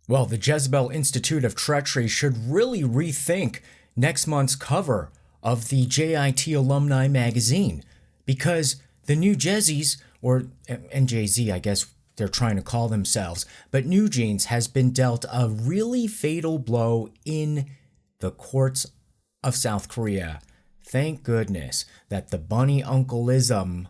Well, the Jezebel Institute of Treachery should really rethink next month's cover of the JIT Alumni magazine, because the New Jezzies, or NJZ, I guess they're trying to call themselves, but New Jeans has been dealt a really fatal blow in the courts of South Korea. Thank goodness that the bunny uncleism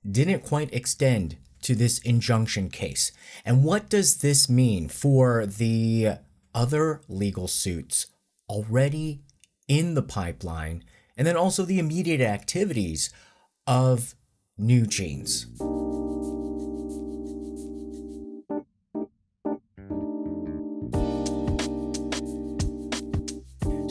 didn't quite extend to this injunction case. And what does this mean for the other legal suits already in the pipeline, and then also the immediate activities of New Jeans?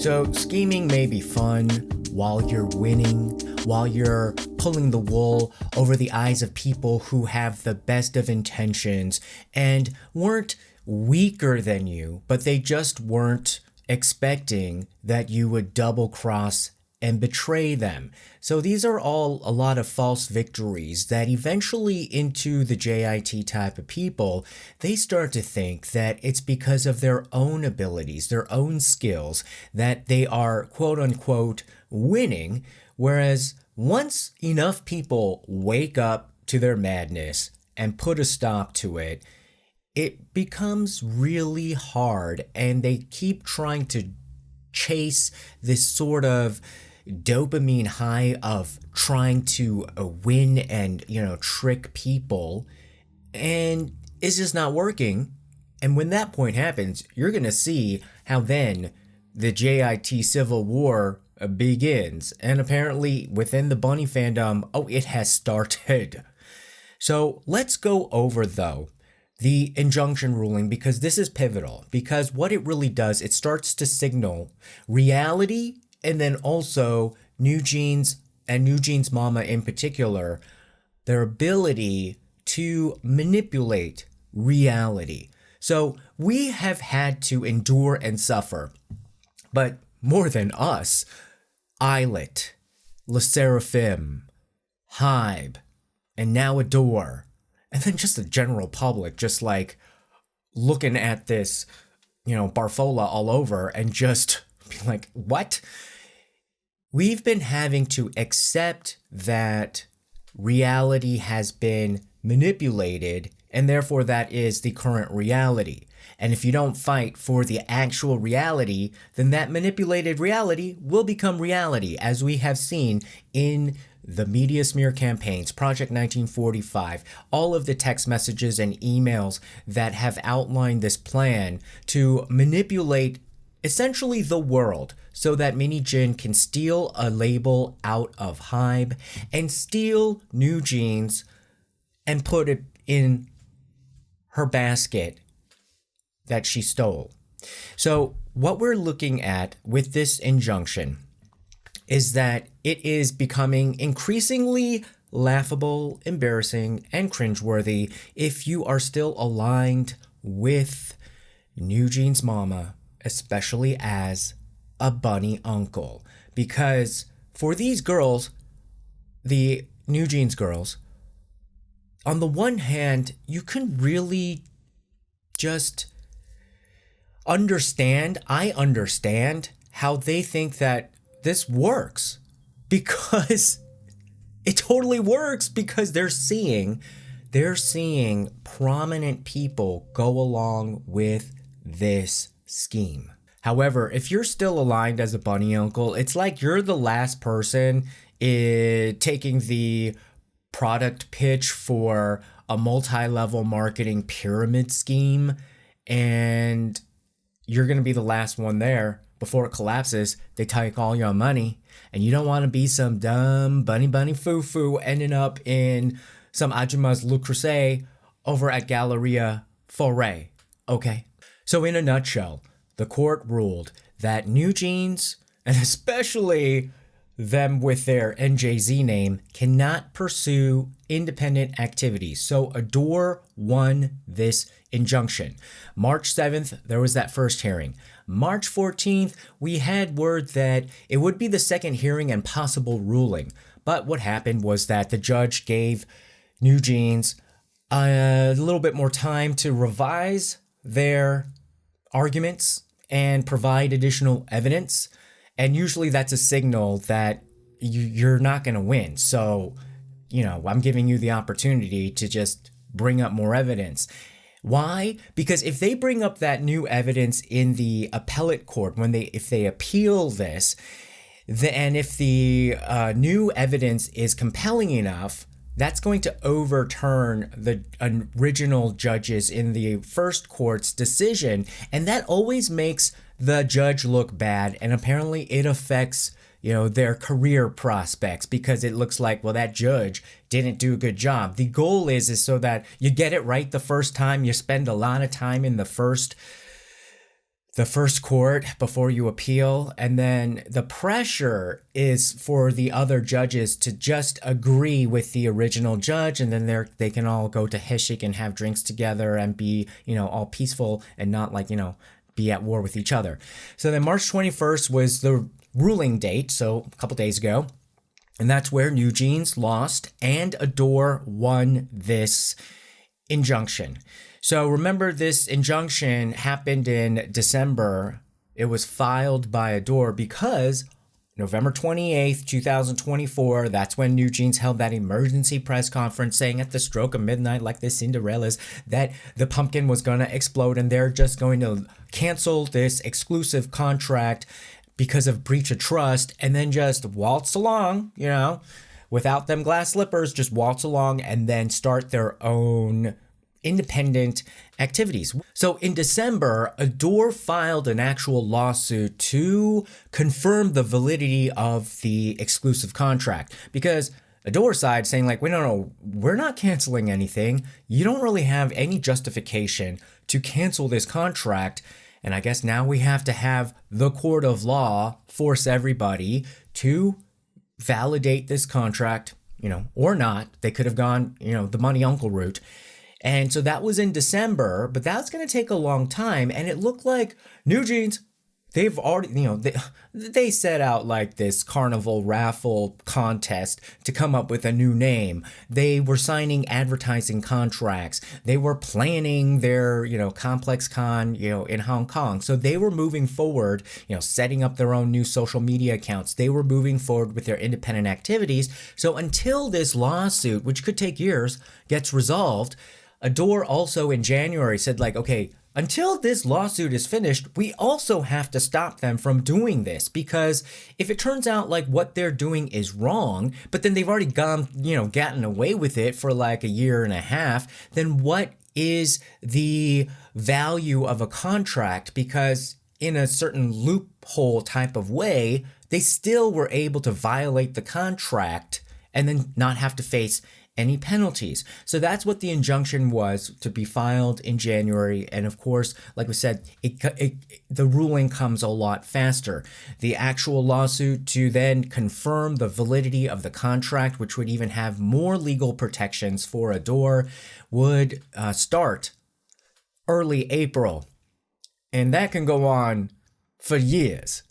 So scheming may be fun while you're winning, while you're pulling the wool over the eyes of people who have the best of intentions and weren't weaker than you, but they just weren't expecting that you would double cross and betray them. So these are all a lot of false victories that eventually, into the JIT type of people, they start to think that it's because of their own abilities, their own skills, that they are quote unquote winning. Whereas once enough people wake up to their madness and put a stop to it, it becomes really hard, and they keep trying to chase this sort of dopamine high of trying to win and, trick people, and it's just not working. And when that point happens, you're going to see how then the JIT civil war begins. And apparently within the bunny fandom, it has started. So let's go over, though, the injunction ruling, because this is pivotal, because what it really does, it starts to signal reality, and then also New Jeans and New Jeans Mama in particular, their ability to manipulate reality. So we have had to endure and suffer, but more than us, Islet, Le Seraphim, HYBE, and now ADOR, and then just the general public just like looking at this, Barfola all over and just be like, what? We've been having to accept that reality has been manipulated, and therefore that is the current reality. And if you don't fight for the actual reality, then that manipulated reality will become reality, as we have seen in the media smear campaigns, Project 1945, all of the text messages and emails that have outlined this plan to manipulate essentially the world, so that Mini Jin can steal a label out of HYBE and steal New Jeans and put it in her basket that she stole. So what we're looking at with this injunction is that it is becoming increasingly laughable, embarrassing, and cringeworthy if you are still aligned with New Jeans Mama, especially as a bunny uncle. Because for these girls, the New Jeans girls, on the one hand, you can really just understand, I understand how they think that this works, because it totally works, because they're seeing prominent people go along with this scheme. However, if you're still aligned as a bunny uncle, it's like you're the last person taking the product pitch for a multi-level marketing pyramid scheme, and you're going to be the last one there before it collapses. They take all your money, and you don't want to be some dumb bunny foo-foo ending up in some Ajuma's Le Creuset over at Galleria Foray, okay? So in a nutshell, the court ruled that New Jeans, and especially them with their NJZ name, cannot pursue independent activities. So ADOR won this injunction. March 7th, there was that first hearing. March 14th, we had word that it would be the second hearing and possible ruling. But what happened was that the judge gave New Jeans a little bit more time to revise their arguments and provide additional evidence. And usually that's a signal that you're not going to win. So, I'm giving you the opportunity to just bring up more evidence. Why? Because if they bring up that new evidence in the appellate court, if they appeal this, and if the new evidence is compelling enough, that's going to overturn the original judges in the first court's decision. And that always makes the judge look bad. And apparently it affects, their career prospects, because it looks like, well, that judge didn't do a good job. The goal is so that you get it right the first time. You spend a lot of time in the first court before you appeal, and then the pressure is for the other judges to just agree with the original judge, and then they can all go to Hee-jin and have drinks together and be, all peaceful and not be at war with each other. So then March 21st was the ruling date, so a couple days ago, and that's where New Jeans lost and ADOR won this injunction. So remember, this injunction happened in December. It was filed by ADOR because November 28th, 2024, that's when New Jeans held that emergency press conference saying at the stroke of midnight, like the Cinderellas, that the pumpkin was going to explode and they're just going to cancel this exclusive contract because of breach of trust, and then just waltz along, without them glass slippers, just waltz along and then start their own independent activities. So in December, ADOR filed an actual lawsuit to confirm the validity of the exclusive contract, because ADOR side saying wait, no, we're not canceling anything. You don't really have any justification to cancel this contract. And I guess now we have to have the court of law force everybody to validate this contract, or not. They could have gone, the money uncle route. And so that was in December, but that's going to take a long time. And it looked like New Jeans, they've already, they set out this carnival raffle contest to come up with a new name. They were signing advertising contracts. They were planning their, Complex Con, in Hong Kong. So they were moving forward, setting up their own new social media accounts. They were moving forward with their independent activities. So until this lawsuit, which could take years, gets resolved, ADOR also in January said okay, until this lawsuit is finished, we also have to stop them from doing this, because if it turns out what they're doing is wrong, but then they've already gotten away with it for a year and a half, then what is the value of a contract? Because in a certain loophole type of way, they still were able to violate the contract and then not have to face any penalties. So that's what the injunction was, to be filed in January. And of course, like we said, the ruling comes a lot faster. The actual lawsuit to then confirm the validity of the contract, which would even have more legal protections for ADOR, would start early April. And that can go on for years.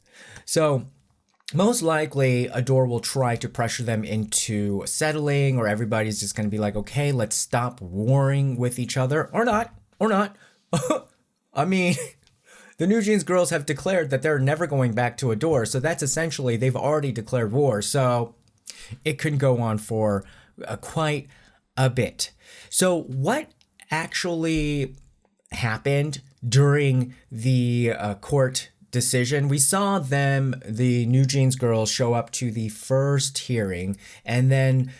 So most likely, ADOR will try to pressure them into settling, or everybody's just going to be okay, let's stop warring with each other, or not. I mean, the New Jeans girls have declared that they're never going back to ADOR, so that's essentially, they've already declared war, so it could go on for quite a bit. So what actually happened during the court decision? We saw the New Jeans girls, show up to the first hearing, and then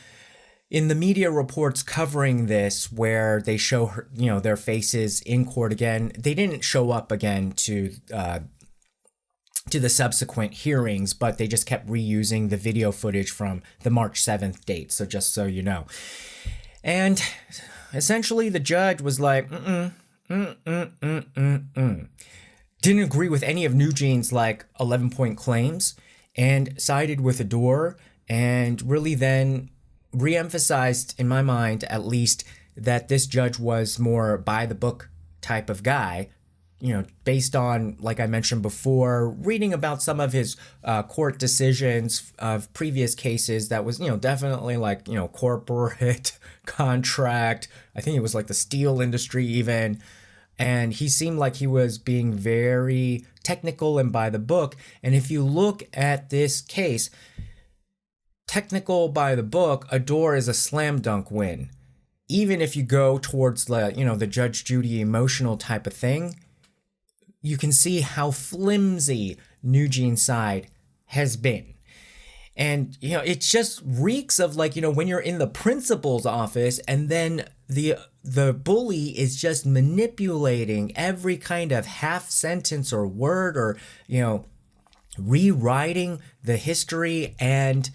in the media reports covering this, where they show her, their faces in court again, they didn't show up again to the subsequent hearings, but they just kept reusing the video footage from the March 7th date. So just so you know, and essentially the judge was didn't agree with any of New Jeans' 11-point claims, and sided with ADOR, and really then reemphasized, in my mind at least, that this judge was more by the book type of guy, based on, like I mentioned before, reading about some of his court decisions of previous cases that was, definitely corporate contract. I think it was the steel industry even. And he seemed like he was being very technical and by the book. And if you look at this case, technical by the book, ADOR is a slam dunk win. Even if you go towards the Judge Judy emotional type of thing, you can see how flimsy Nugent's side has been. And, it just reeks of when you're in the principal's office and then the bully is just manipulating every kind of half sentence or word or, rewriting the history, and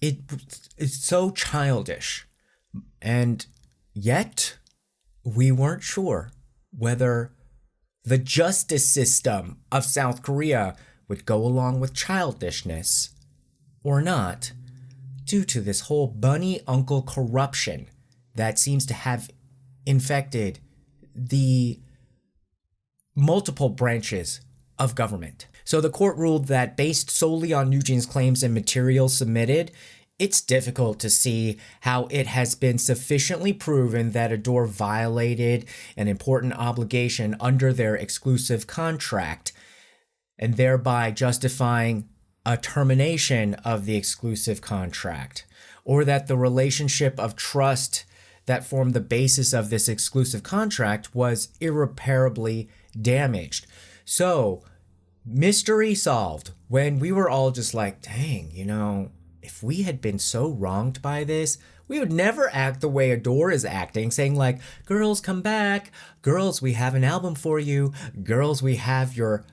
it's so childish. And yet we weren't sure whether the justice system of South Korea would go along with childishness or not, due to this whole bunny uncle corruption that seems to have infected the multiple branches of government. So the court ruled that based solely on Nugent's claims and materials submitted, it's difficult to see how it has been sufficiently proven that ADOR violated an important obligation under their exclusive contract, and thereby justifying a termination of the exclusive contract, or that the relationship of trust that formed the basis of this exclusive contract was irreparably damaged. So, mystery solved, when we were all just like, dang, if we had been so wronged by this, we would never act the way ADOR is acting, saying like, girls, come back. Girls, we have an album for you. Girls, we have your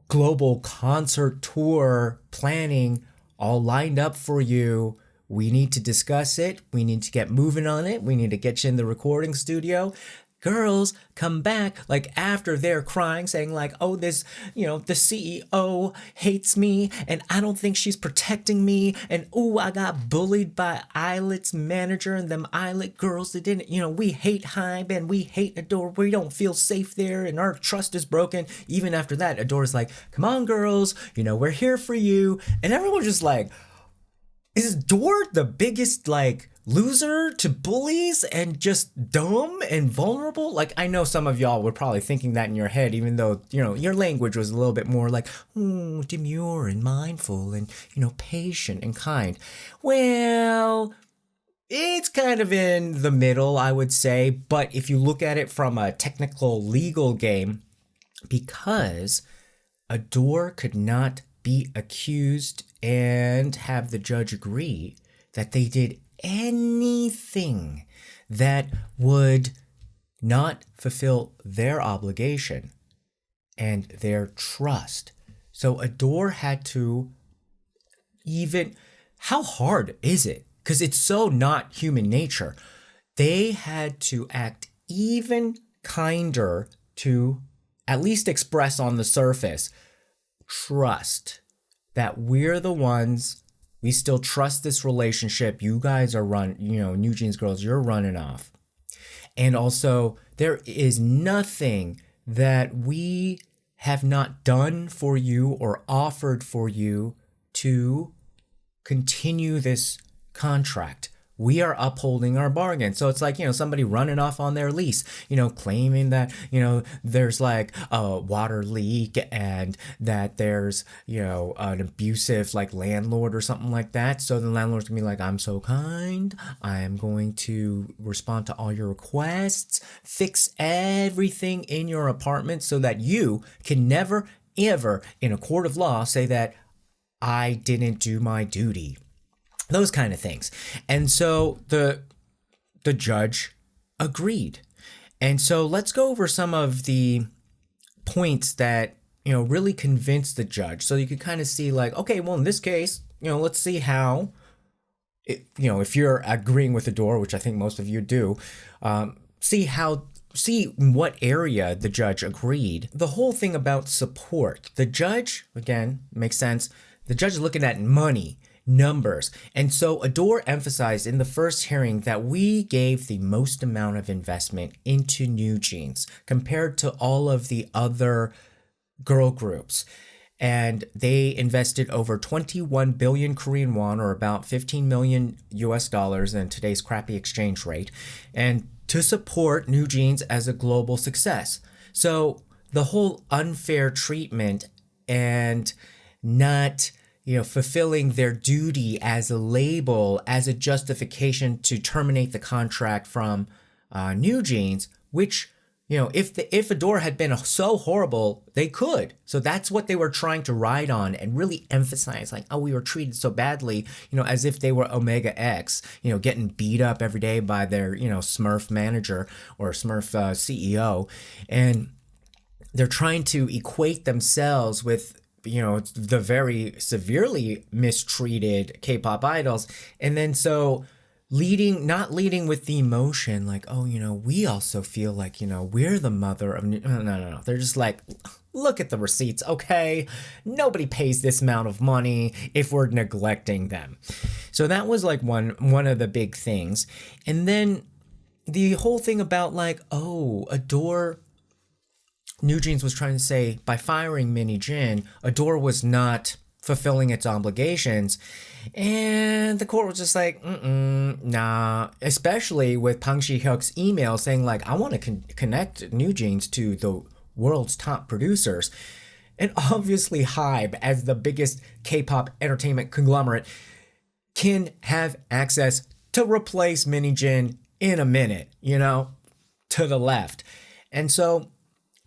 global concert tour planning all lined up for you. We need to discuss it. We need to get moving on it. We need to get you in the recording studio. Girls, come back. After they're crying, saying oh, this, the CEO hates me and I don't think she's protecting me. And ooh, I got bullied by Eyelet's manager and them Eyelet girls that didn't, we hate HYBE and we hate ADOR. We don't feel safe there and our trust is broken. Even after that, ADOR's like, come on, girls, we're here for you. And everyone's just like, is ADOR the biggest loser to bullies and just dumb and vulnerable? I know some of y'all were probably thinking that in your head, even though, your language was a little bit more demure and mindful and, patient and kind. Well, it's kind of in the middle, I would say. But if you look at it from a technical legal game, because ADOR could not be accused and have the judge agree that they did anything that would not fulfill their obligation and their trust. So ADOR had to how hard is it? Because it's so not human nature. They had to act even kinder to at least express on the surface trust that we're the ones. We still trust this relationship. You guys are Nugent's girls, you're running off. And also, there is nothing that we have not done for you or offered for you to continue this contract. We are upholding our bargain. So it's somebody running off on their lease, claiming that, there's a water leak and that there's, an abusive landlord or something like that. So the landlord's gonna be like, I'm so kind. I am going to respond to all your requests, fix everything in your apartment so that you can never, ever in a court of law say that I didn't do my duty. Those kind of things. And so the judge agreed. And so let's go over some of the points that, really convinced the judge. So you could kind of see okay, well, in this case, let's see how, if you're agreeing with ADOR, which I think most of you do, see in what area the judge agreed. The whole thing about support. The judge, again, makes sense. The judge is looking at money, numbers. And so ADOR emphasized in the first hearing that we gave the most amount of investment into Nugent's compared to all of the other girl groups. And they invested over 21 billion Korean won, or about 15 million US dollars in today's crappy exchange rate. And to support New Jeans as a global success. So the whole unfair treatment and not, fulfilling their duty as a label, as a justification to terminate the contract from New Jeans, which, if ADOR had been so horrible, they could. So that's what they were trying to ride on and really emphasize, like, oh, we were treated so badly, as if they were Omega X, getting beat up every day by their, Smurf manager or Smurf CEO. And they're trying to equate themselves with, the very severely mistreated K-pop idols. And then so not leading with the emotion, like, oh, we also feel like, we're the mother of no. They're just like, look at the receipts, okay? Nobody pays this amount of money if we're neglecting them. So that was like one of the big things. And then the whole thing about like, oh, ADOR, New Jeans was trying to say by firing Hee-jin, ADOR was not fulfilling its obligations. And the court was just like, nah, especially with Bang Si-hyuk's email saying like, I want to connect New Jeans to the world's top producers. And obviously HYBE, as the biggest K-pop entertainment conglomerate, can have access to replace Hee-jin in a minute, to the left. And so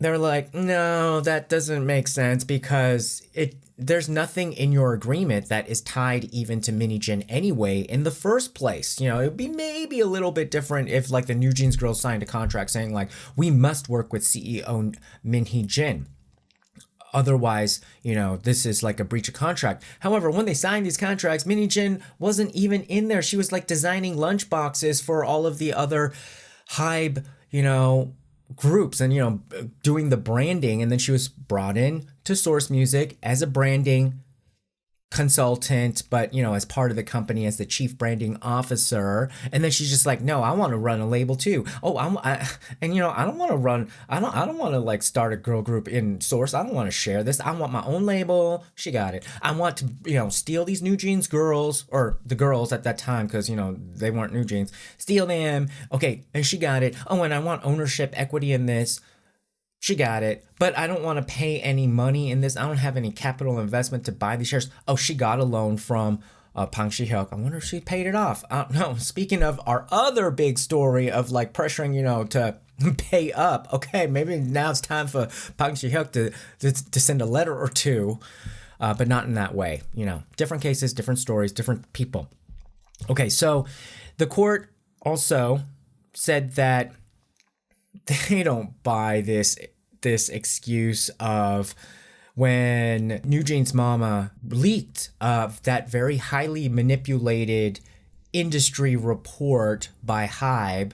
they're like, no, that doesn't make sense because there's nothing in your agreement that is tied even to Hee-jin anyway in the first place. It would be maybe a little bit different if like the New Jeans girls signed a contract saying like, we must work with CEO Hee-jin. Otherwise, this is like a breach of contract. However, when they signed these contracts, Hee-jin wasn't even in there. She was like designing lunch boxes for all of the other HYBE, groups and, doing the branding. And then she was brought in to Source Music as a branding consultant, but, as part of the company as the chief branding officer. And then she's just like, no, I want to run a label too. Oh, I don't want to like start a girl group in Source. I don't want to share this. I want my own label. She got it. I want to, steal these New Jeans girls, or the girls at that time, because, they weren't New Jeans, steal them. Okay. And she got it. Oh, and I want ownership equity in this. She got it, but I don't want to pay any money in this. I don't have any capital investment to buy these shares. Oh, she got a loan from Bang Si-hyuk. I wonder if she paid it off. I don't know. Speaking of our other big story of like pressuring, to pay up. Okay, maybe now it's time for Bang Si-hyuk to send a letter or two, but not in that way. Different cases, different stories, different people. Okay, so the court also said that they don't buy this excuse of when New Jeans Mama leaked of that very highly manipulated industry report by HYBE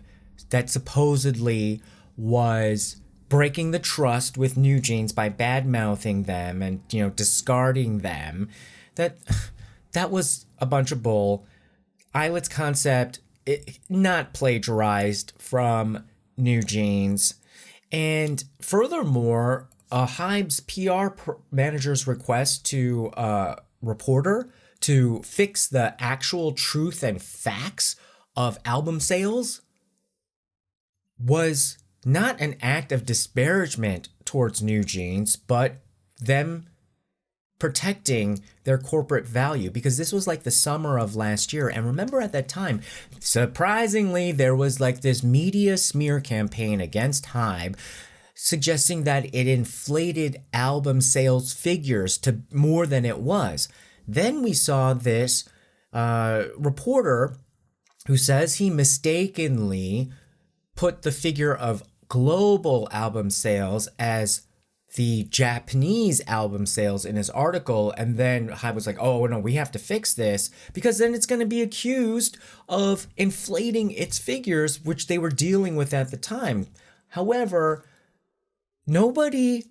that supposedly was breaking the trust with New Jeans by bad-mouthing them and, discarding them. That was a bunch of bull. Eyelet's concept, not plagiarized from New Jeans. And furthermore, HYBE's PR manager's request to a reporter to fix the actual truth and facts of album sales was not an act of disparagement towards New Jeans, but them protecting their corporate value, because this was like the summer of last year. And remember at that time, surprisingly, there was like this media smear campaign against HYBE suggesting that it inflated album sales figures to more than it was. Then we saw this reporter who says he mistakenly put the figure of global album sales as the Japanese album sales in his article, and then HYBE was like, oh no, we have to fix this because then it's going to be accused of inflating its figures, which they were dealing with at the time. However, nobody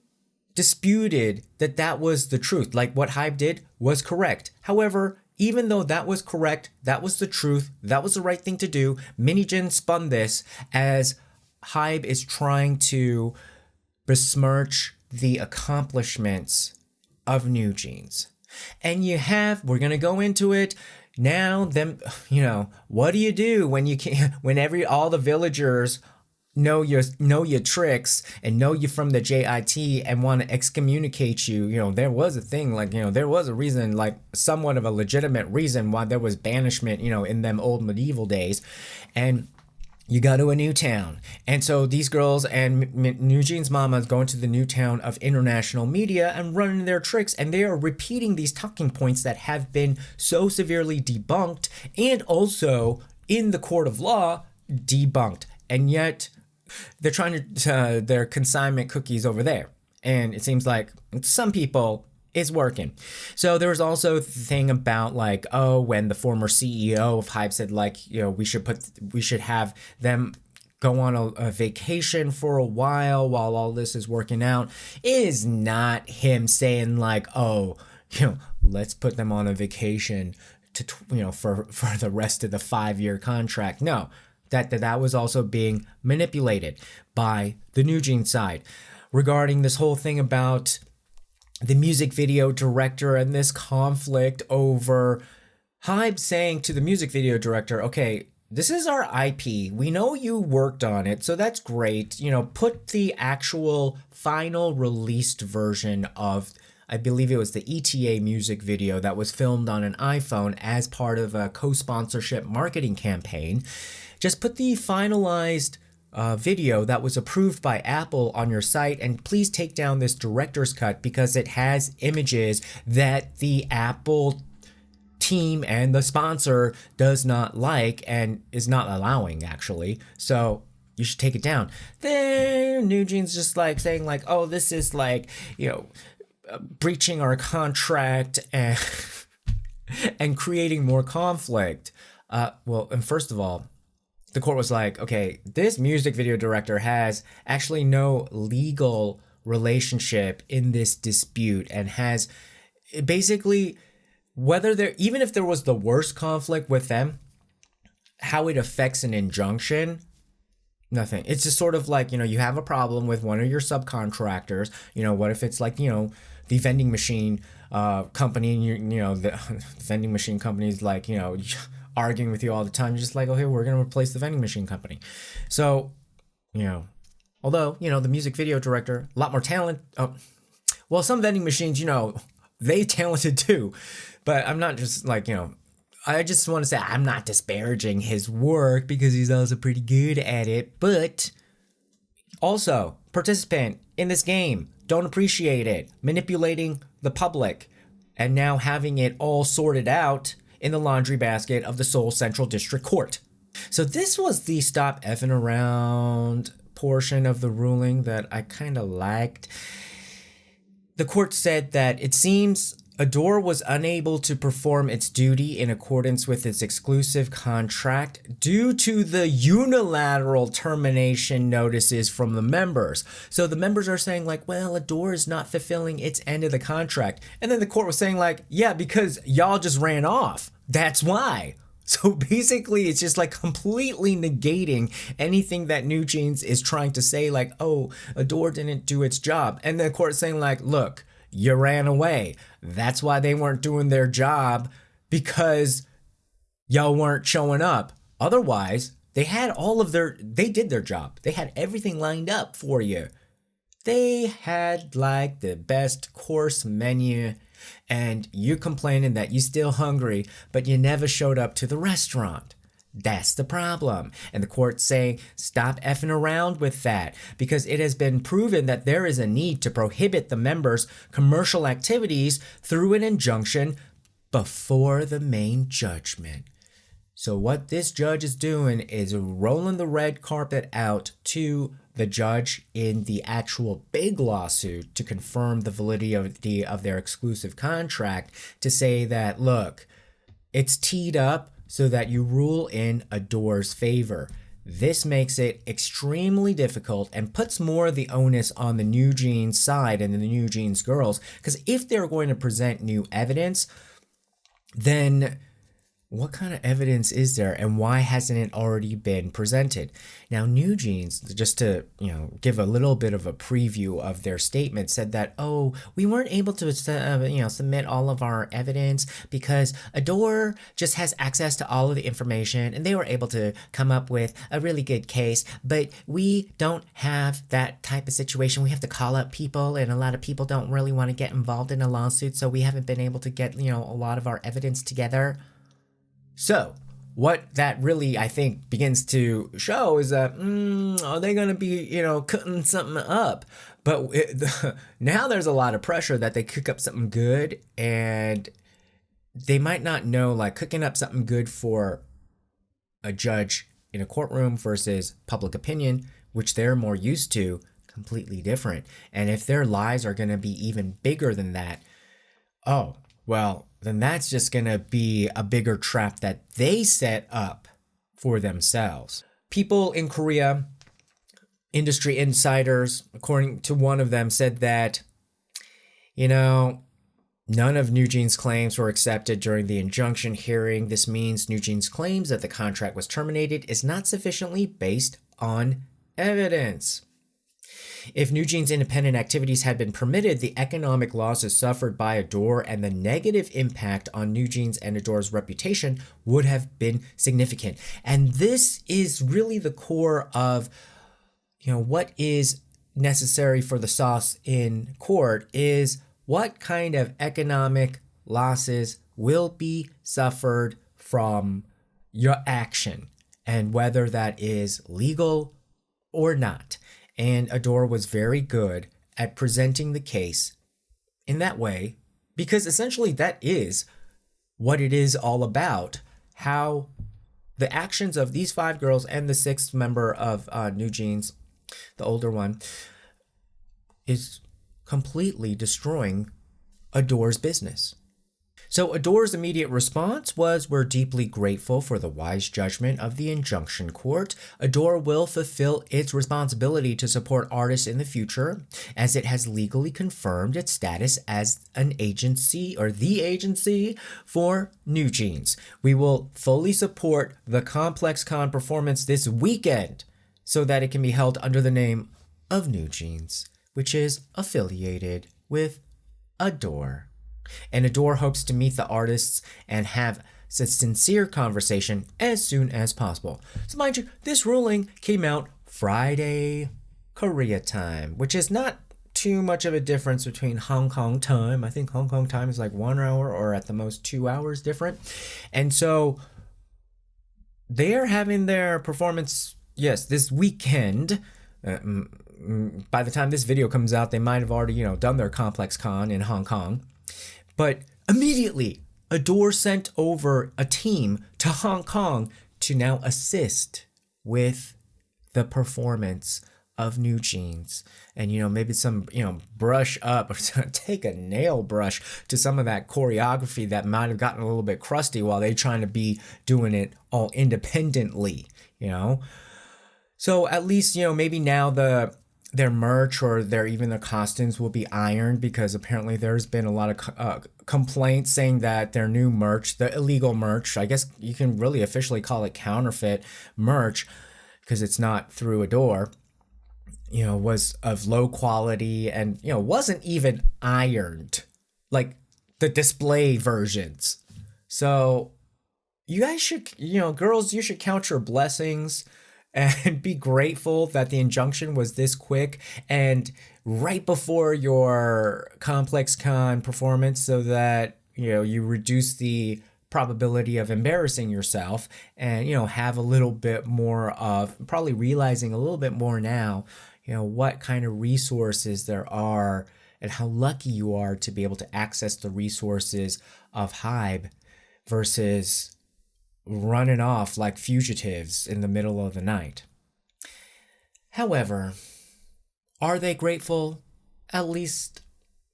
disputed that was the truth. Like what HYBE did was correct. However, even though that was correct, that was the truth, that was the right thing to do, Hee-jin spun this as HYBE is trying to besmirch the accomplishments of New Jeans. And we're going to go into it now, what do you do when all the villagers know your tricks and know you from the JIT and want to excommunicate you. There was a thing, like, there was a reason, like somewhat of a legitimate reason why there was banishment, in them old medieval days. And you go to a new town. And so these girls and Eugene's mama is going to the new town of international media and running their tricks. And they are repeating these talking points that have been so severely debunked and also in the court of law debunked. And yet they're trying to, their consignment cookies over there. And it seems like some people, it's working. So there was also the thing about like, when the former CEO of HYBE said like, we should have them go on a vacation for a while all this is working out. It is not him saying like, let's put them on a vacation to, for the rest of the 5-year contract. No, that was also being manipulated by the Eugene side regarding this whole thing about the music video director and this conflict over HYBE saying to the music video director, okay, this is our IP. We know you worked on it, so that's great. Put the actual final released version of, I believe it was the ETA music video that was filmed on an iPhone as part of a co-sponsorship marketing campaign. Just put the finalized video that was approved by Apple on your site, and please take down this director's cut because it has images that the Apple team and the sponsor does not like and is not allowing, actually. So you should take it down. Then Eugene's just like saying like, oh, this is like, breaching our contract and and creating more conflict. And first of all, the court was like, okay, this music video director has actually no legal relationship in this dispute and has basically, even if there was the worst conflict with them, how it affects an injunction, nothing. It's just sort of like, you have a problem with one of your subcontractors. What if it's like, the vending machine company, and the vending machine company is like, arguing with you all the time. You're just like, okay, we're going to replace the vending machine company. So, although, the music video director, a lot more talent. Well, some vending machines, they talented too. But I'm not just like, I just want to say I'm not disparaging his work because he's also pretty good at it. But also, participant in this game, don't appreciate it. Manipulating the public and now having it all sorted out in the laundry basket of the Seoul Central District Court. So this was the stop effing around portion of the ruling that I kind of liked. The court said that it seems ADOR was unable to perform its duty in accordance with its exclusive contract due to the unilateral termination notices from the members. So the members are saying like, well, ADOR is not fulfilling its end of the contract. And then the court was saying like, yeah, because y'all just ran off. That's why. So basically, it's just like completely negating anything that Eugene's is trying to say, like, oh, ADOR didn't do its job. And the court's saying like, look, you ran away. That's why they weren't doing their job, because y'all weren't showing up. Otherwise, they did their job. They had everything lined up for you. They had like the best course menu, and you complaining that you still hungry, but you never showed up to the restaurant. That's the problem. And the court's saying, stop effing around with that, because it has been proven that there is a need to prohibit the members' commercial activities through an injunction before the main judgment. So what this judge is doing is rolling the red carpet out to the judge in the actual big lawsuit to confirm the validity of their exclusive contract, to say that, look, it's teed up so that you rule in ADOR's favor. This makes it extremely difficult and puts more of the onus on the Eugene's side and the Eugene's girls, because if they're going to present new evidence, then what kind of evidence is there, and why hasn't it already been presented? Now, New Jeans, just to give a little bit of a preview of their statement, said that, oh, we weren't able to submit all of our evidence because ADOR just has access to all of the information, and they were able to come up with a really good case, but we don't have that type of situation. We have to call up people, and a lot of people don't really want to get involved in a lawsuit, so we haven't been able to get a lot of our evidence together. So, what that really, I think, begins to show is that, are they going to be, cooking something up? But now there's a lot of pressure that they cook up something good, and they might not know, like, cooking up something good for a judge in a courtroom versus public opinion, which they're more used to, completely different. And if their lies are going to be even bigger than that, oh, well, then that's just going to be a bigger trap that they set up for themselves. People in Korea, industry insiders, according to one of them, said that, none of New Jeans' claims were accepted during the injunction hearing. This means New Jeans' claims that the contract was terminated is not sufficiently based on evidence. If New Jeans' independent activities had been permitted, the economic losses suffered by ADOR and the negative impact on New Jeans and ADOR's reputation would have been significant. And this is really the core of, what is necessary for the sauce in court is what kind of economic losses will be suffered from your action and whether that is legal or not. And ADOR was very good at presenting the case in that way, because essentially that is what it is all about, how the actions of these 5 girls and the 6th member of New Jeans, the older one, is completely destroying ADOR's business. So ADOR's immediate response was, we're deeply grateful for the wise judgment of the Injunction Court. ADOR will fulfill its responsibility to support artists in the future, as it has legally confirmed its status as an agency or the agency for New Jeans. We will fully support the Complex Con performance this weekend so that it can be held under the name of New Jeans, which is affiliated with ADOR. And ADOR hopes to meet the artists and have a sincere conversation as soon as possible. So mind you, this ruling came out Friday, Korea time, which is not too much of a difference between Hong Kong time. I think Hong Kong time is like 1 hour or at the most 2 hours different. And so they are having their performance, yes, this weekend. By the time this video comes out, they might have already, done their Complex Con in Hong Kong. But immediately, ADOR sent over a team to Hong Kong to now assist with the performance of New Jeans. And, maybe some, brush up or take a nail brush to some of that choreography that might have gotten a little bit crusty while they're trying to be doing it all independently, So at least, maybe now their merch or their costumes will be ironed, because apparently there's been a lot of complaints saying that their new merch, the illegal merch, I guess you can really officially call it counterfeit merch because it's not through ADOR, was of low quality and, wasn't even ironed like the display versions. So you guys should, girls, you should count your blessings and be grateful that the injunction was this quick and right before your Complex Con performance, so that, you reduce the probability of embarrassing yourself and, have a little bit more of probably realizing a little bit more now, what kind of resources there are and how lucky you are to be able to access the resources of HYBE versus running off like fugitives in the middle of the night. However, are they grateful? At least,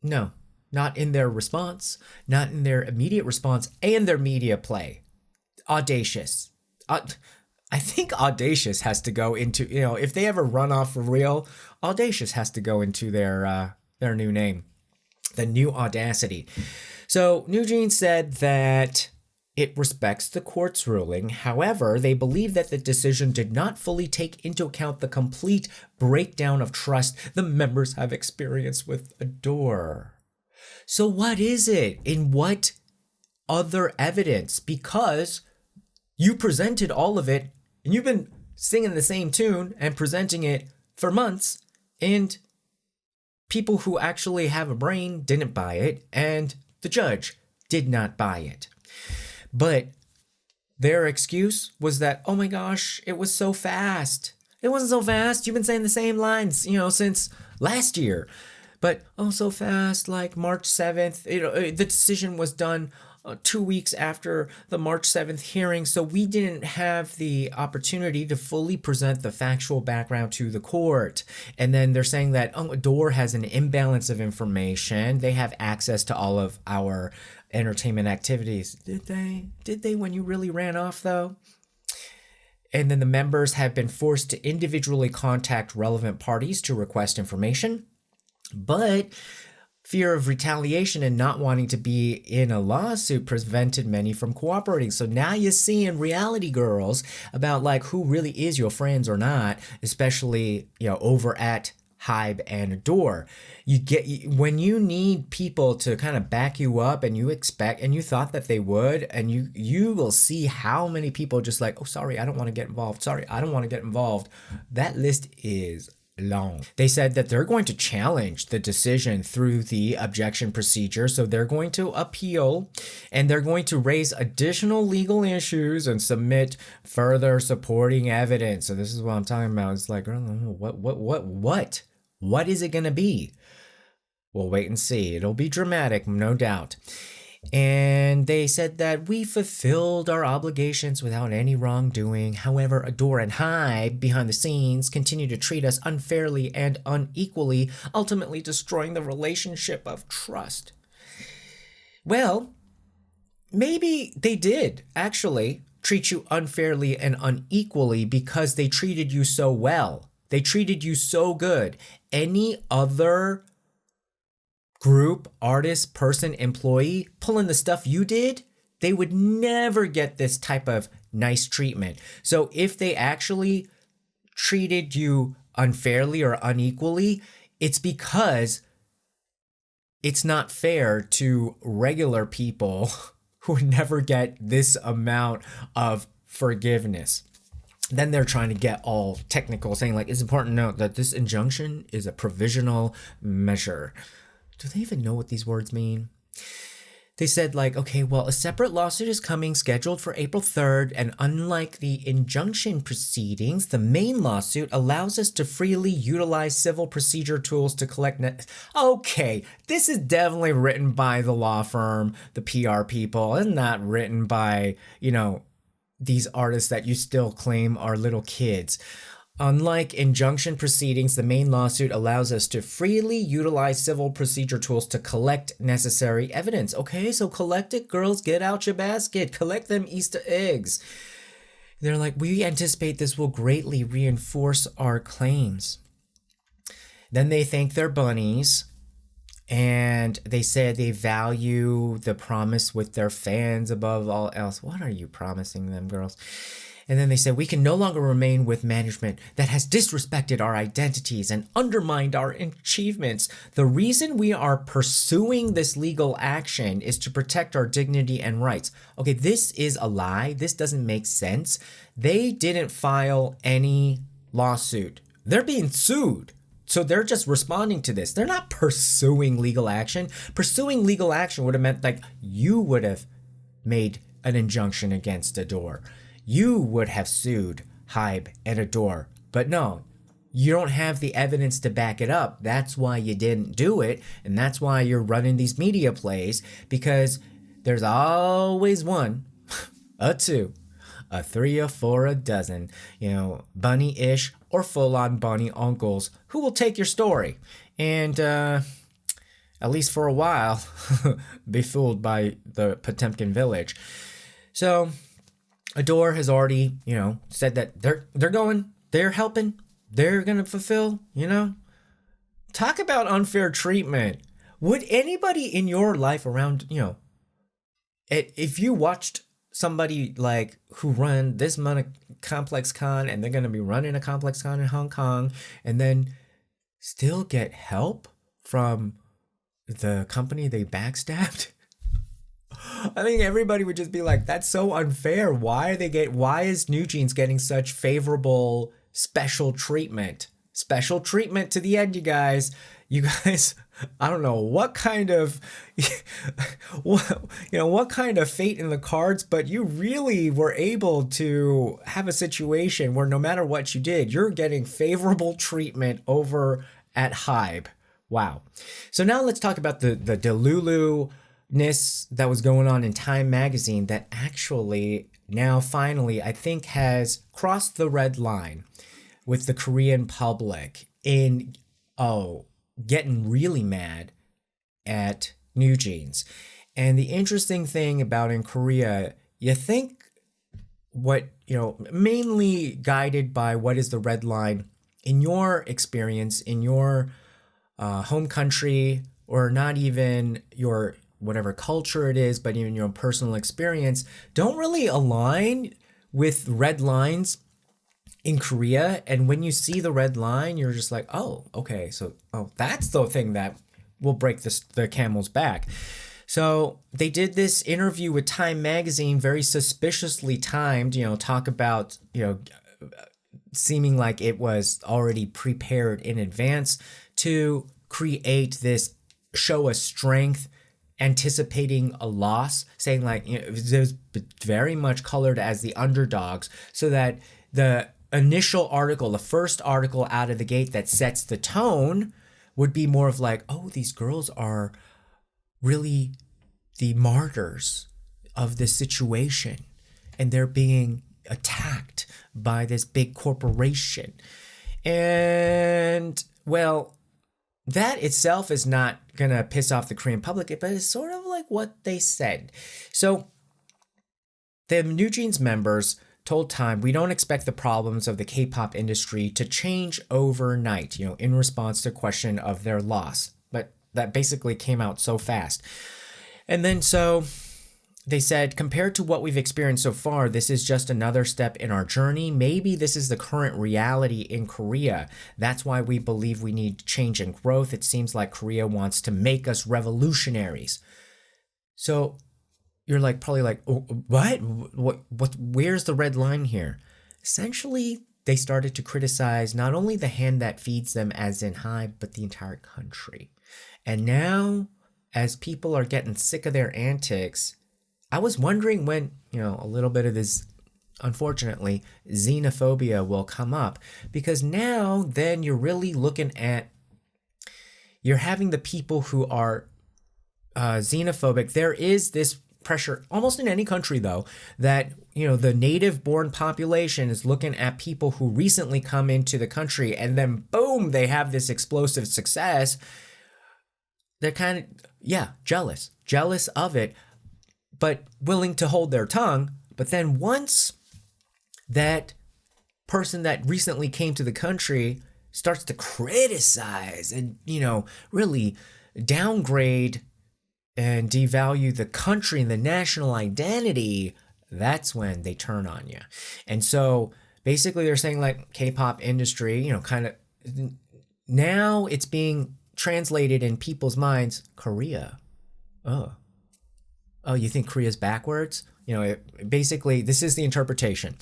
no. Not in their response, not in their immediate response, and their media play. Audacious. I think audacious has to go into, if they ever run off for real, audacious has to go into their new name, the new audacity. So New Jeans said that It respects the court's ruling. However, they believe that the decision did not fully take into account the complete breakdown of trust the members have experienced with ADOR. So what is it? In what other evidence? Because you presented all of it, and you've been singing the same tune and presenting it for months, and people who actually have a brain didn't buy it, and the judge did not buy it. But their excuse was that, oh my gosh, it was so fast. It wasn't so fast. You've been saying the same lines, since last year. But, oh, so fast, like March 7th. The decision was done 2 weeks after the March 7th hearing, so we didn't have the opportunity to fully present the factual background to the court. And then they're saying that, ADOR has an imbalance of information. They have access to all of our entertainment activities. Did they when you really ran off, though? And then the members have been forced to individually contact relevant parties to request information. But fear of retaliation and not wanting to be in a lawsuit prevented many from cooperating. So now you see in reality girls about like who really is your friends or not, especially, over at HYBE and ADOR. When you need people to kind of back you up and you expect and you thought that they would, and you will see how many people just like, oh, sorry, I don't want to get involved. Sorry, I don't want to get involved. That list is long. They said that they're going to challenge the decision through the objection procedure. So they're going to appeal and they're going to raise additional legal issues and submit further supporting evidence. So this is what I'm talking about. It's like, what is it going to be? We'll wait and see. It'll be dramatic, no doubt. And they said that we fulfilled our obligations without any wrongdoing. However, ADOR and HYBE behind the scenes continue to treat us unfairly and unequally, ultimately destroying the relationship of trust. Well, maybe they did actually treat you unfairly and unequally because they treated you so well. They treated you so good. Any other group, artist, person, employee pulling the stuff you did, they would never get this type of nice treatment. So if they actually treated you unfairly or unequally, it's because it's not fair to regular people who would never get this amount of forgiveness. Then they're trying to get all technical, saying like, it's important to note that this injunction is a provisional measure. Do they even know what these words mean? They said like, okay, well, a separate lawsuit is coming scheduled for April 3rd. And unlike the injunction proceedings, the main lawsuit allows us to freely utilize civil procedure tools to collect Okay, this is definitely written by the law firm, the PR people, and not written by, these artists that you still claim are little kids. Unlike injunction proceedings, the main lawsuit allows us to freely utilize civil procedure tools to collect necessary evidence. Okay, so collect it, girls. Get out your basket. Collect them Easter eggs. They're like, we anticipate this will greatly reinforce our claims. Then they thank their bunnies. And they said they value the promise with their fans above all else. What are you promising them, girls? And then they said, we can no longer remain with management that has disrespected our identities and undermined our achievements. The reason we are pursuing this legal action is to protect our dignity and rights. Okay, this is a lie. This doesn't make sense. They didn't file any lawsuit. They're being sued. So they're just responding to this. They're not pursuing legal action. Pursuing legal action would have meant like you would have made an injunction against ADOR. You would have sued HYBE and ADOR. But no, you don't have the evidence to back it up. That's why you didn't do it. And that's why you're running these media plays, because there's always one, a two, a three, a four, a dozen, bunny-ish or full-on bunny uncles who will take your story and, at least for a while, be fooled by the Potemkin village. So ADOR has already, said that they're helping, they're going to fulfill, Talk about unfair treatment. Would anybody in your life around, if you watched somebody like who run this complex con, and they're going to be running a complex con in Hong Kong, and then still get help from the company they backstabbed? I think everybody would just be like, that's so unfair. Why is New Jeans getting such favorable special treatment? Special treatment to the end, you guys. You guys, I don't know what kind of what kind of fate in the cards, but you really were able to have a situation where no matter what you did, you're getting favorable treatment over at HYBE. Wow. So now let's talk about the Delulu-ness that was going on in Time magazine that actually now finally I think has crossed the red line with the Korean public in getting really mad at New Jeans. And the interesting thing about in Korea, you think mainly guided by what is the red line in your experience, in your home country, or not even your whatever culture it is, but even your personal experience, don't really align with red lines in Korea. And when you see the red line, you're just like, oh, okay, so that's the thing that will break the camel's back. So they did this interview with Time magazine, very suspiciously timed, talk about, seeming like it was already prepared in advance to create this show of strength, anticipating a loss, saying like, it was very much colored as the underdogs, so that the initial article, the first article out of the gate that sets the tone would be more of like, oh, these girls are really the martyrs of this situation, and they're being attacked by this big corporation. And well, that itself is not gonna piss off the Korean public, but it's sort of like what they said. So the New Jeans members told Time, we don't expect the problems of the K-pop industry to change overnight, in response to a question of their loss. But that basically came out so fast. And then so they said, compared to what we've experienced so far, this is just another step in our journey. Maybe this is the current reality in Korea. That's why we believe we need change and growth. It seems like Korea wants to make us revolutionaries. So you're probably like, oh, what, where's the red line here? Essentially, they started to criticize not only the hand that feeds them as in HYBE, but the entire country. And now, as people are getting sick of their antics, I was wondering when, a little bit of this, unfortunately, xenophobia will come up, because now then you're really looking at, you're having the people who are xenophobic. There is this pressure almost in any country, though, that the native born population is looking at people who recently come into the country, and then boom, they have this explosive success. They're kind of jealous of it, but willing to hold their tongue. But then once that person that recently came to the country starts to criticize and really downgrade and devalue the country and the national identity, that's when they turn on you. And so basically they're saying like K-pop industry, kind of now it's being translated in people's minds, Korea. Oh, you think Korea's backwards? Basically this is the interpretation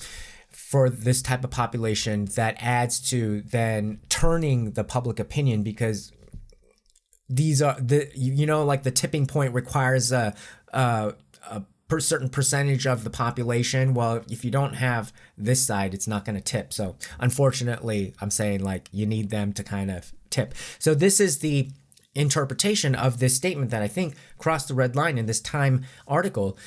for this type of population that adds to then turning the public opinion, because these are the tipping point requires a certain percentage of the population. Well, if you don't have this side, it's not going to tip. So unfortunately, I'm saying you need them to kind of tip. So this is the interpretation of this statement that I think crossed the red line in this Time article.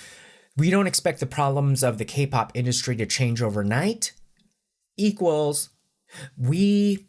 We don't expect the problems of the K-pop industry to change overnight equals we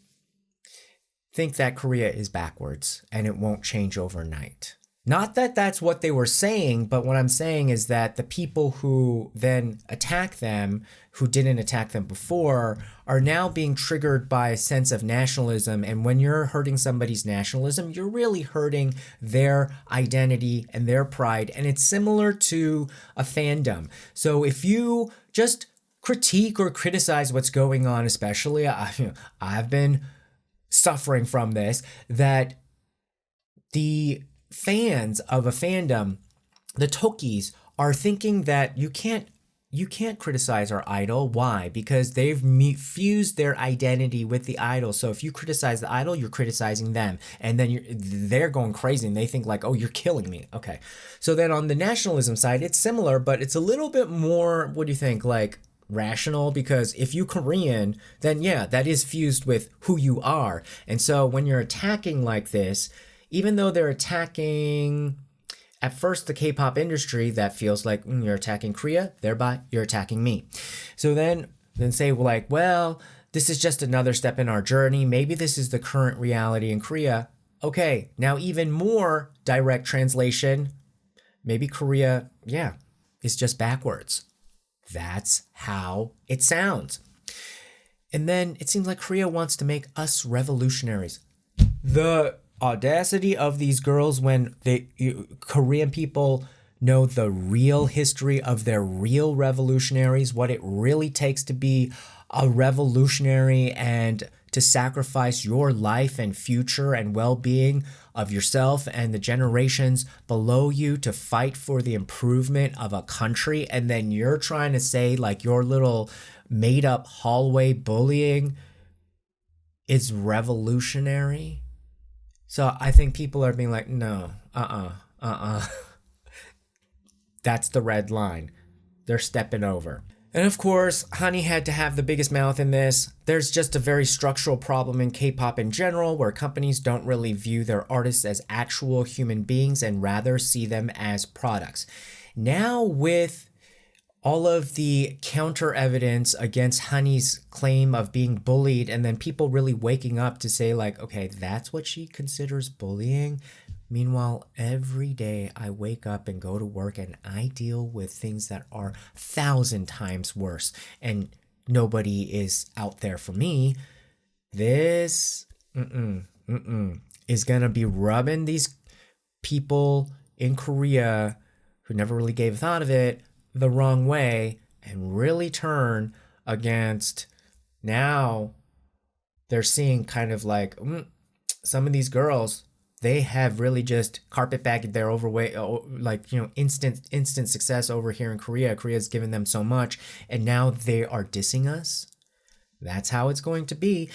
think that Korea is backwards and it won't change overnight. Not that that's what they were saying, but what I'm saying is that the people who then attack them, who didn't attack them before, are now being triggered by a sense of nationalism. And when you're hurting somebody's nationalism, you're really hurting their identity and their pride. And it's similar to a fandom. So if you just critique or criticize what's going on, especially I've been suffering from this, that the fans of a fandom, the Tokis, are thinking that you can't criticize our idol. Why? Because they've fused their identity with the idol. So if you criticize the idol, you're criticizing them, and then they're going crazy and they think like, oh, you're killing me. Okay. So then on the nationalism side, it's similar, but it's a little bit more, what do you think, like rational? Because if you Korean, then yeah, that is fused with who you are. And so when you're attacking like this, even though they're attacking at first the K-pop industry, that feels like you're attacking Korea, thereby you're attacking me. So then say like, well, this is just another step in our journey. Maybe this is the current reality in Korea. Okay, now even more direct translation, maybe Korea, yeah, is just backwards. That's how it sounds. And then it seems like Korea wants to make us revolutionaries. The audacity of these girls when Korean people know the real history of their real revolutionaries, what it really takes to be a revolutionary and to sacrifice your life and future and well-being of yourself and the generations below you to fight for the improvement of a country. And then you're trying to say like your little made-up hallway bullying is revolutionary. So I think people are being like, no, That's the red line. They're stepping over. And of course, Hanni had to have the biggest mouth in this. There's just a very structural problem in K-pop in general, where companies don't really view their artists as actual human beings and rather see them as products. Now with all of the counter evidence against Hanni's claim of being bullied, and then people really waking up to say like, okay, that's what she considers bullying. Meanwhile, every day I wake up and go to work and I deal with things that are 1,000 times worse, and nobody is out there for me. This is gonna be rubbing these people in Korea who never really gave a thought of it the wrong way, and really turn against. Now they're seeing kind of like some of these girls, they have really just carpetbagged their overweight, like, instant success over here in Korea. Korea's given them so much, and now they are dissing us. That's how it's going to be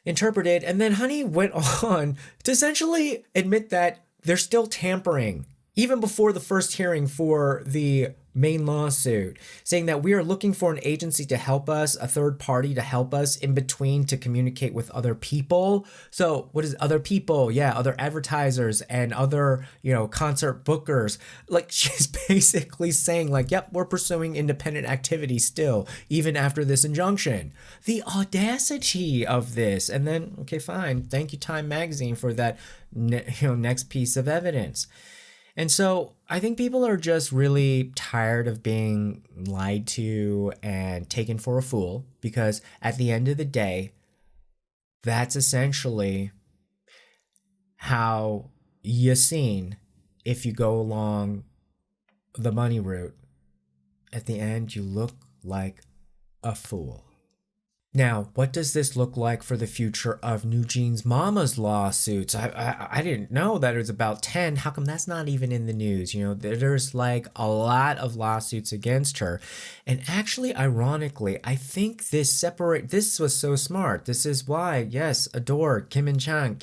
interpreted. And then Hanni went on to essentially admit that they're still tampering, even before the first hearing for the main lawsuit, saying that we are looking for an agency to help us, a third party to help us in between to communicate with other people. So what is other people? Yeah, other advertisers and other, concert bookers. Like, she's basically saying like, yep, we're pursuing independent activity still, even after this injunction. The audacity of this. And then, okay, fine. Thank you, Time Magazine, for that, next piece of evidence. And so I think people are just really tired of being lied to and taken for a fool, because at the end of the day, that's essentially how you're seen if you go along the money route. At the end, you look like a fool. Now, what does this look like for the future of New Jeans Mama's lawsuits? I didn't know that it was about 10. How come that's not even in the news? There's like a lot of lawsuits against her. And actually, ironically, I think this was so smart. This is why, yes, ADOR, Kim and Chang,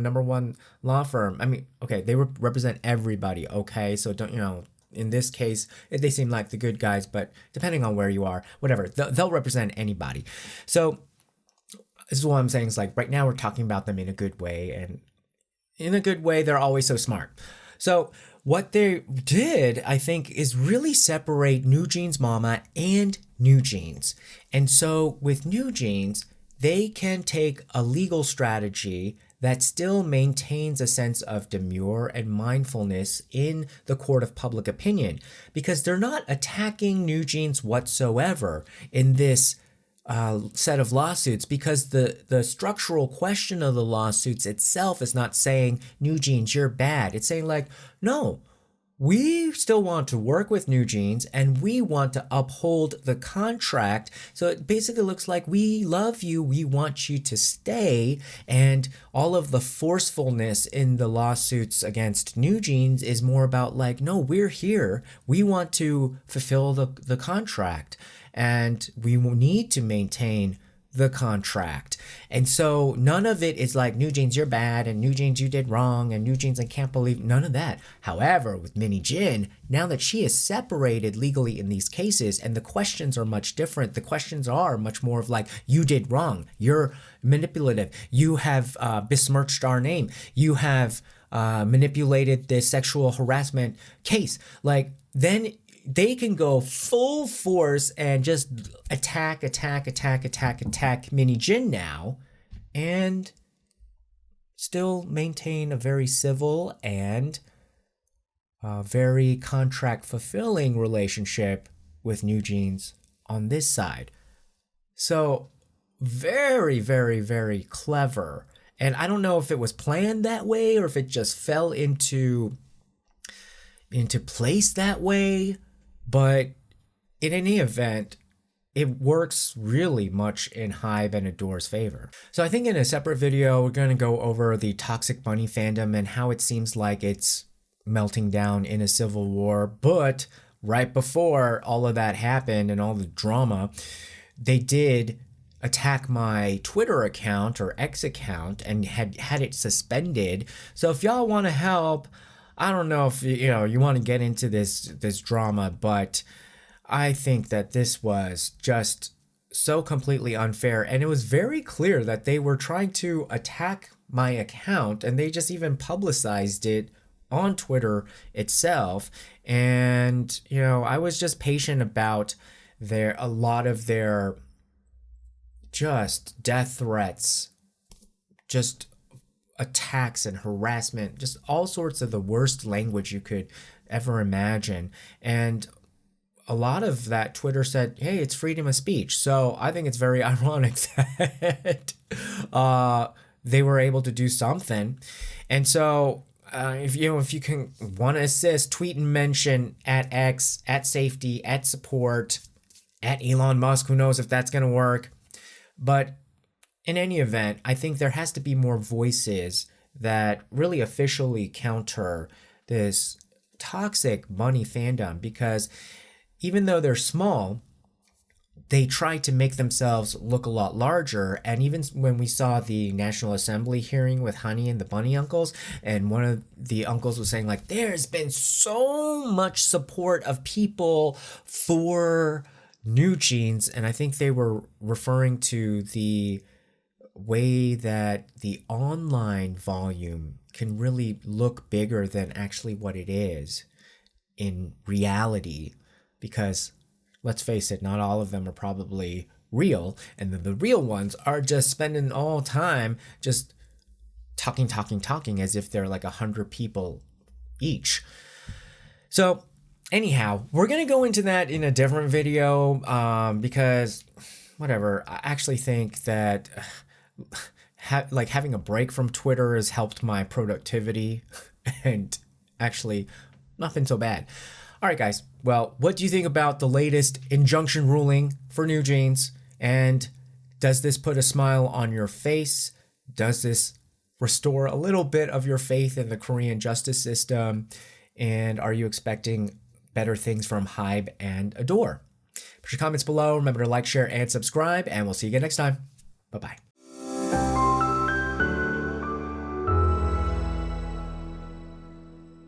number one law firm. I mean, okay, they represent everybody, okay? So don't, in this case, they seem like the good guys, but depending on where you are, whatever, they'll represent anybody. So this is what I'm saying is like, right now we're talking about them in a good way, and in a good way, they're always so smart. So what they did, I think, is really separate New Jeans Mama and New Jeans. And so with New Jeans, they can take a legal strategy that still maintains a sense of demure and mindfulness in the court of public opinion, because they're not attacking new jeans whatsoever in this set of lawsuits, because the structural question of the lawsuits itself is not saying new jeans, you're bad. It's saying like, no, we still want to work with new jeans and we want to uphold the contract. So it basically looks like we love you, we want you to stay, and all of the forcefulness in the lawsuits against new jeans is more about like, no, we're here, we want to fulfill the contract, and we will need to maintain the contract. And so none of it is like, new jeans, you're bad, and new jeans, you did wrong, and new jeans, I can't believe, none of that. However, with Minnie Jin, now that she is separated legally in these cases, and the questions are much different, the questions are much more of like, you did wrong, you're manipulative, you have besmirched our name, you have manipulated this sexual harassment case, like, then they can go full force and just attack Minnie Jin now, and still maintain a very civil and very contract fulfilling relationship with new jeans on this side. So very, very, very clever. And I don't know if it was planned that way or if it just fell into place that way. But in any event, it works really much in HYBE and ADOR's favor. So I think in a separate video, we're going to go over the toxic bunny fandom and how it seems like it's melting down in a civil war. But right before all of that happened and all the drama, they did attack my Twitter account or X account and had it suspended. So if y'all want to help, I don't know if you want to get into this drama, but I think that this was just so completely unfair, and it was very clear that they were trying to attack my account, and they just even publicized it on Twitter itself. And I was just patient about a lot of their just death threats, just attacks and harassment, just all sorts of the worst language you could ever imagine. And a lot of that Twitter said, hey, it's freedom of speech. So I think it's very ironic that they were able to do something. And so if you can want to assist, tweet and mention at X, at safety, at support, at Elon Musk. Who knows if that's going to work. But in any event, I think there has to be more voices that really officially counter this toxic bunny fandom, because even though they're small, they try to make themselves look a lot larger. And even when we saw the National Assembly hearing with Hanni and the bunny uncles, and one of the uncles was saying like, there's been so much support of people for new jeans, and I think they were referring to the way that the online volume can really look bigger than actually what it is in reality, because let's face it, not all of them are probably real, and then the real ones are just spending all time just talking as if they're like 100 people each. So anyhow, we're gonna go into that in a different video, because whatever, I actually think that having a break from Twitter has helped my productivity and actually not been so bad. All right, guys. Well, what do you think about the latest injunction ruling for new jeans? And does this put a smile on your face? Does this restore a little bit of your faith in the Korean justice system? And are you expecting better things from HYBE and ADOR? Put your comments below. Remember to like, share, and subscribe, and we'll see you again next time. Bye-bye.